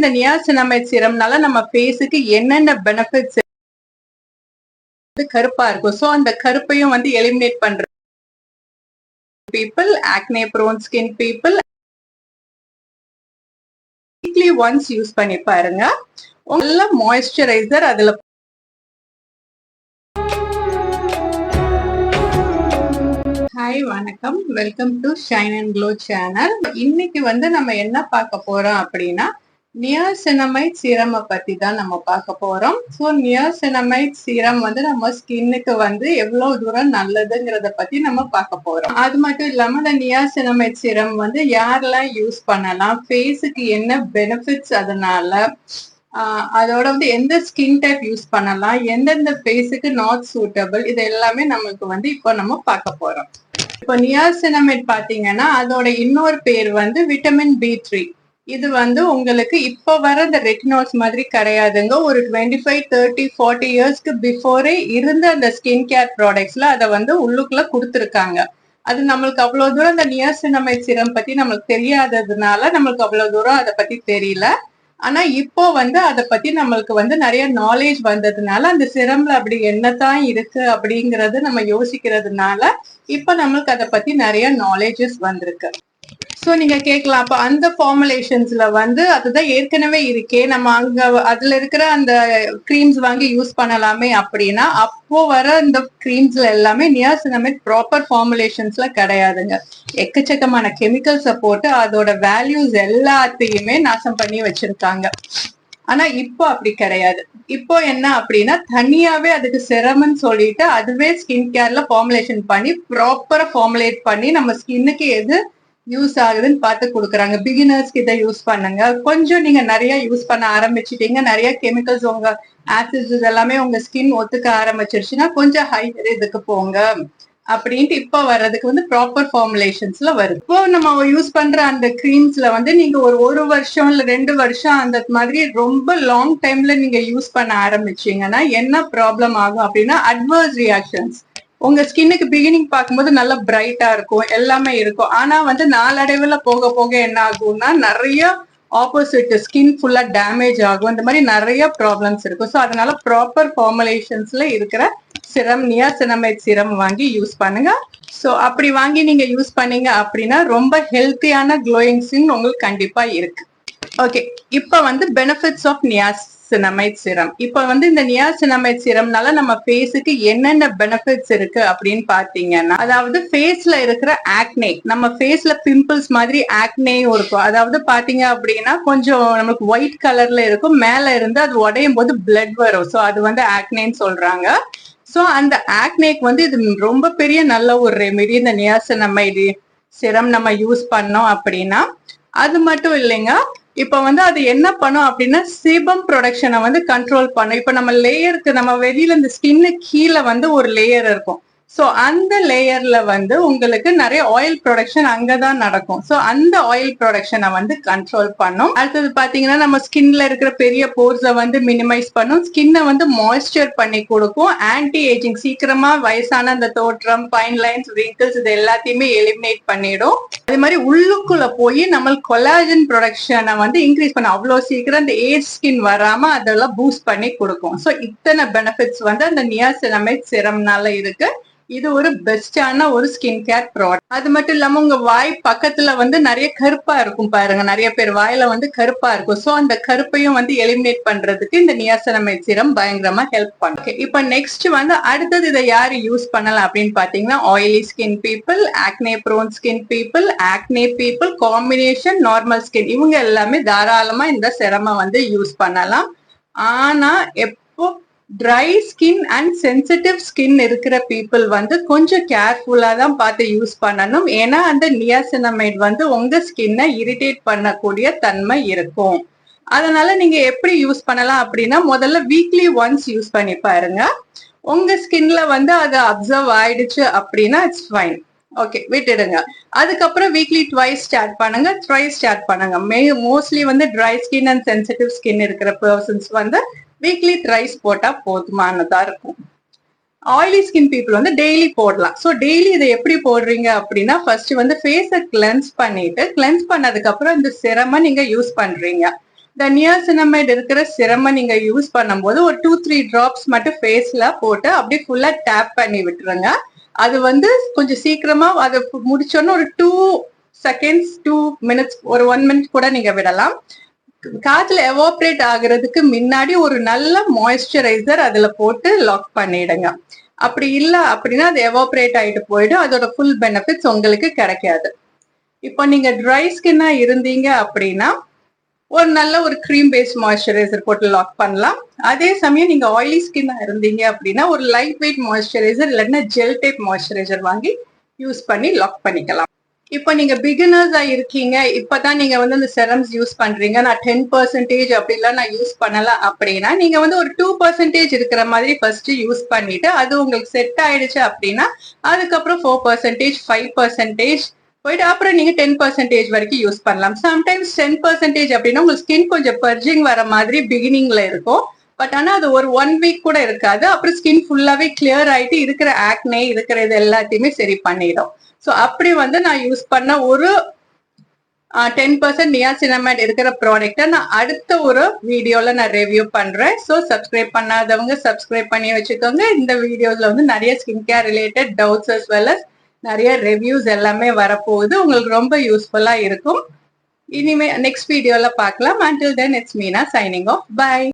இந்த நியாசினமைட் சீரம்னால நம்ம ஃபேஸுக்கு என்னென்ன பெனிஃபிட்ஸ் கருப்பா இருக்கும். சோ அந்த கருப்பையும் வந்து எலிமினேட் பண்ற people, acne prone skin people weekly once use பண்ணி பாருங்க. நல்ல மாய்ஸ்சரைசர் அதுல. ஹாய் வணக்கம், welcome to shine and glow channel. இன்னைக்கு வந்து நம்ம என்ன பார்க்க போறோம் அப்படின்னா நியாசினமைட் சீரம் பத்தி தான் நம்ம பார்க்க போறோம். ஸோ நியாசினமைட் சீரம் வந்து நம்ம ஸ்கின்னுக்கு வந்து எவ்வளவு தூரம் நல்லதுங்கிறத பத்தி நம்ம பார்க்க போறோம். அது மட்டும் இல்லாம இந்த நியாசினமைட் சீரம் வந்து யாரெல்லாம் யூஸ் பண்ணலாம், ஃபேஸுக்கு என்ன பெனிஃபிட்ஸ், அதனால அதோட வந்து எந்த ஸ்கின் டைப் யூஸ் பண்ணலாம், எந்தெந்த ஃபேஸுக்கு நாட் சூட்டபிள், இது எல்லாமே நமக்கு வந்து இப்போ நம்ம பார்க்க போறோம். இப்போ நியாசினமைட் பாத்தீங்கன்னா அதோட இன்னொரு பேர் வந்து விட்டமின் B3. இது வந்து உங்களுக்கு இப்போ வர இந்த ரெட்டினால்ஸ் மாதிரி கிடையாதுங்க. ஒரு 25, 30, 40 இயர்ஸ்க்கு பிஃபோரே இருந்த அந்த ஸ்கின் கேர் ப்ராடக்ட்ஸ்ல அதை வந்து உள்ளுக்குள்ள கொடுத்துருக்காங்க. அது நம்மளுக்கு அவ்வளவு தூரம் இந்த நியாசினமைட் சீரம் பத்தி நம்மளுக்கு தெரியாததுனால நம்மளுக்கு அவ்வளவு தூரம் அதை பத்தி தெரியல. ஆனா இப்போ வந்து அதை பத்தி நம்மளுக்கு வந்து நிறைய நாலேஜ் வந்ததுனால அந்த சிரம்ல அப்படி என்னதான் இருக்கு அப்படிங்கறது நம்ம யோசிக்கிறதுனால இப்ப நம்மளுக்கு அதை பத்தி நிறைய நாலேஜஸ் வந்திருக்கு. சோ நீங்க கேட்கலாம், அப்ப அந்த ஃபார்முலேஷன்ஸ்ல வந்து அதுதான் ஏற்கனவே இருக்கே, நம்ம அங்க அதுல இருக்கிற அந்த கிரீம்ஸ் வாங்கி யூஸ் பண்ணலாமே அப்படின்னா, அப்போ வர இந்த கிரீம்ஸ்ல எல்லாமே நியாசினமைட் ப்ராப்பர் ஃபார்முலேஷன்ஸ்ல கிடையாதுங்க. எக்கச்சக்கமான கெமிக்கல்ஸை போட்டு அதோட வேல்யூஸ் எல்லாத்தையுமே நாசம் பண்ணி வச்சிருக்காங்க. ஆனா இப்போ அப்படி கிடையாது. இப்போ என்ன அப்படின்னா தனியாவே அதுக்கு சிரமம்னு சொல்லிட்டு அதுவே ஸ்கின் கேர்ல ஃபார்முலேஷன் பண்ணி ப்ராப்பரா ஃபார்முலேட் பண்ணி நம்ம ஸ்கின்னுக்கு எது யூஸ் ஆகுதுன்னு பார்த்து கொடுக்குறாங்க. பிகினர்ஸ்க்கு இதை யூஸ் பண்ணுங்க. கொஞ்சம் நீங்க நிறைய யூஸ் பண்ண ஆரம்பிச்சிட்டீங்க, நிறைய கெமிக்கல்ஸ் உங்க ஆசிட்ஸ் எல்லாமே உங்க ஸ்கின் ஒத்துக்க ஆரம்பிச்சிருச்சுன்னா கொஞ்சம் ஹையர் இதுக்கு போங்க அப்படின்ட்டு இப்போ வர்றதுக்கு வந்து ப்ராப்பர் ஃபார்முலேஷன்ஸ்ல வருது. இப்போ நம்ம யூஸ் பண்ற அந்த கிரீம்ஸ்ல வந்து நீங்க ஒரு வருஷம் இல்ல 2 வருஷம் அந்த மாதிரி ரொம்ப லாங் டைம்ல நீங்க யூஸ் பண்ண ஆரம்பிச்சீங்கன்னா என்ன ப்ராப்ளம் ஆகும் அப்படின்னா அட்வர்ஸ் ரியாக்ஷன்ஸ். உங்க ஸ்கின்னுக்கு பிகினிங் பார்க்கும்போது நல்லா பிரைட்டா இருக்கும், எல்லாமே இருக்கும். ஆனா வந்து நாளடைவுல போக போக என்ன ஆகும்னா நிறைய ஆப்போசிட் ஸ்கின் ஃபுல்லா டேமேஜ் ஆகும். இந்த மாதிரி நிறைய ப்ராப்ளம்ஸ் இருக்கும். ஸோ அதனால ப்ராப்பர் ஃபார்முலேஷன்ஸ்ல இருக்கிற சிரம் நியாசினமைட் சிரம் வாங்கி யூஸ் பண்ணுங்க. ஸோ அப்படி வாங்கி நீங்க யூஸ் பண்ணீங்க அப்படின்னா ரொம்ப ஹெல்த்தியான க்ளோயிங் ஸ்கின் உங்களுக்கு கண்டிப்பா இருக்கு. ஓகே, இப்ப வந்து பெனிஃபிட்ஸ் ஆஃப் நியாசினமைட் சீரம். இப்ப வந்து இந்த நியாசினமைட் சீரம்னால நம்ம ஃபேஸுக்கு என்னென்ன பெனிஃபிட்ஸ் இருக்கு அப்படின்னு பாத்தீங்கன்னா, அதாவது ஃபேஸ்ல இருக்கிற ஆக்னே, நம்ம ஃபேஸ்ல பிம்பிள்ஸ் மாதிரி ஆக்னேயும் இருக்கும். அதாவது பாத்தீங்க அப்படின்னா கொஞ்சம் நமக்கு ஒயிட் கலர்ல இருக்கும், மேல இருந்து அது உடையும் போது பிளட் வரும். ஸோ அது வந்து ஆக்னேன்னு சொல்றாங்க. ஸோ அந்த ஆக்னேக்கு வந்து இது ரொம்ப பெரிய நல்ல ஒரு ரெமெடி இந்த நியாசினமைட் சிரம் நம்ம யூஸ் பண்ணோம் அப்படின்னா. அது மட்டும் இல்லைங்க, இப்ப வந்து அது என்ன பண்ணும் அப்படின்னா சீபம் ப்ரொடக்ஷனை வந்து கண்ட்ரோல் பண்ணும். இப்ப நம்ம லேயருக்கு நம்ம வெளியில இந்த ஸ்கின்னு கீழே வந்து ஒரு லேயர் இருக்கும். ஸோ அந்த லேயர்ல வந்து உங்களுக்கு நிறைய ஆயில் ப்ரொடக்ஷன் அங்கதான் நடக்கும். ஸோ அந்த ஆயில் ப்ரொடக்ஷனை வந்து கண்ட்ரோல் பண்ணும். அடுத்தது பாத்தீங்கன்னா நம்ம ஸ்கின்ல இருக்கிற பெரிய போர்ஸை வந்து மினிமைஸ் பண்ணும், ஸ்கின்னை வந்து மாய்ஸ்சர் பண்ணி கொடுக்கும், ஆன்டி ஏஜிங், சீக்கிரமா வயசான அந்த தோற்றம், ஃபைன் லைன்ஸ், ரிங்கிள்ஸ் இது எல்லாத்தையுமே எலிமினேட் பண்ணிடும். அதே மாதிரி உள்ளுக்குள்ள போய் நம்ம கொலாஜன் ப்ரொடக்ஷனை வந்து இன்க்ரீஸ் பண்ண அவ்வளவு சீக்கிரம் இந்த ஏஜ் ஸ்கின் வராம அதெல்லாம் பூஸ்ட் பண்ணி கொடுக்கும். ஸோ இத்தனை பெனிஃபிட்ஸ் வந்து அந்த நியாசினமைட் சிரம்னால இருக்கு. இது ஒரு பெஸ்டான ஒரு ஸ்கின் கேர் ப்ராடக்ட். அது மட்டும் இல்லாம உங்க வாய் பக்கத்துல வந்து நிறைய கருப்பா இருக்கும் பாருங்க, நிறைய பேர் வாயில வந்து கருப்பா இருக்கும். சோ அந்த கருப்பையும் வந்து எலிமினேட் பண்றதுக்கு இந்த நியாசினமைட் சீரம் பயங்கரமா ஹெல்ப் பண்ணும். இப்ப நெக்ஸ்ட் வந்து அடுத்தது இதை யாரு யூஸ் பண்ணலாம் அப்படின்னு பாத்தீங்கன்னா oily skin people, acne prone skin people, acne people, combination normal skin, இவங்க எல்லாமே தாராளமா இந்த சிரம வந்து யூஸ் பண்ணலாம். ஆனா எப்போ dry skin and sensitive skin இருக்கிற பீப்புள் வந்து கொஞ்சம் கேர்ஃபுல்லா தான் பார்த்து யூஸ் பண்ணணும். ஏன்னா அந்த நியாசினமைட் வந்து உங்க ஸ்கின்னை இரிட்டேட் பண்ணக்கூடிய தன்மை இருக்கும். அதனால நீங்க எப்படி யூஸ் பண்ணலாம் அப்படின்னா முதல்ல வீக்லி ஒன்ஸ் யூஸ் பண்ணி பாருங்க. உங்க ஸ்கின்ல வந்து அது அப்சர்வ் ஆயிடுச்சு அப்படின்னா இட்ஸ் ஃபைன், ஓகே, விட்டுடுங்க. அதுக்கப்புறம் வீக்லி ட்வைஸ் ஸ்டார்ட் பண்ணுங்க, த்ரைஸ் ஸ்டார்ட் பண்ணுங்க. மோஸ்ட்லி வந்து dry skin and sensitive skin இருக்கிற பர்சன்ஸ் வந்து வீக்லி த்ரைஸ் போட்டா போதுமானதா இருக்கும். ஆயிலி ஸ்கின் பீப்புள் வந்து டெய்லி போடலாம். ஸோ டெய்லி இதை எப்படி போடுறீங்க அப்படின்னா ஃபர்ஸ்ட் வந்து ஃபேஸை கிளென்ஸ் பண்ணிட்டு, கிளென்ஸ் பண்ணதுக்கு அப்புறம் இந்த சிரம நீங்க யூஸ் பண்றீங்க. இந்த நியாசினமைட் இருக்கிற சிரம நீங்க யூஸ் பண்ணும்போது ஒரு 2-3 டிராப்ஸ் மட்டும் ஃபேஸ்ல போட்டு அப்படியே ஃபுல்லா டேப் பண்ணி விட்டுருங்க. அது வந்து கொஞ்சம் சீக்கிரமா அதை முடிச்சோன்னு ஒரு 2 செகண்ட்ஸ் 2 மினிட்ஸ் ஒரு 1 மினிட் கூட நீங்க விடலாம். காத்துல எவாப்ரேட் ஆகுறதுக்கு முன்னாடி ஒரு நல்ல மாய்ஸ்சரைசர் அதுல போட்டு லாக் பண்ணிடுங்க. அப்படி இல்ல அப்படின்னா அது எவாப்ரேட் ஆயிட்டு போயிடும். அதோட ஃபுல் பெனிஃபிட்ஸ் உங்களுக்கு கிடைக்காது. இப்போ நீங்க ட்ரை ஸ்கின்னா இருந்தீங்க அப்படின்னா ஒரு நல்ல ஒரு க்ரீம் பேஸ்ட் மாய்ஸ்சரைசர் போட்டு லாக் பண்ணலாம். அதே சமயம் நீங்க ஆயிலி ஸ்கின்னா இருந்தீங்க அப்படின்னா ஒரு லைட் வெயிட் மாய்ஸ்சரைசர் இல்லைன்னா ஜெல் டைப் மாய்ஸ்சரைசர் வாங்கி யூஸ் பண்ணி லாக் பண்ணிக்கலாம். இப்போ நீங்க பிகினர்ஸா இருக்கீங்க, இப்பதான் நீங்க வந்து இந்த செரம்ஸ் யூஸ் பண்றீங்க, நான் 10% அப்படிலாம் நான் யூஸ் பண்ணல அப்படின்னா நீங்க வந்து ஒரு 2% இருக்கிற மாதிரி ஃபர்ஸ்ட் யூஸ் பண்ணிட்டு அது உங்களுக்கு செட் ஆயிடுச்சு அப்படின்னா அதுக்கப்புறம் 4%, 5% போயிட்டு அப்புறம் நீங்க 10% வரைக்கும் யூஸ் பண்ணலாம். சம்டைம்ஸ் 10% அப்படின்னா உங்களுக்கு ஸ்கின் கொஞ்சம் பர்ஜிங் வர மாதிரி பிகினிங்ல இருக்கும். பட் ஆனா அது ஒரு 1 வீக் கூட இருக்காது. அப்புறம் ஸ்கின் ஃபுல்லாவே கிளியர் ஆயிட்டு இருக்கிற ஆக்னே இருக்கிற இது எல்லாத்தையுமே சரி பண்ணிடும். ஸோ அப்படி வந்து நான் யூஸ் பண்ண ஒரு 10% நியாசினமைட் இருக்கிற ப்ராடக்ட்டை நான் அடுத்த ஒரு வீடியோல நான் ரிவ்யூ பண்றேன். ஸோ சப்ஸ்கிரைப் பண்ணாதவங்க சப்ஸ்கிரைப் பண்ணி வச்சுக்கோங்க. இந்த வீடியோஸ்ல வந்து நிறைய skin care related doubts as well as நிறைய ரிவ்யூஸ் எல்லாமே வரப்போகுது. உங்களுக்கு ரொம்ப யூஸ்ஃபுல்லா இருக்கும். இனிமே நெக்ஸ்ட் வீடியோல பார்க்கலாம். Until then, it's Meena signing off. Bye.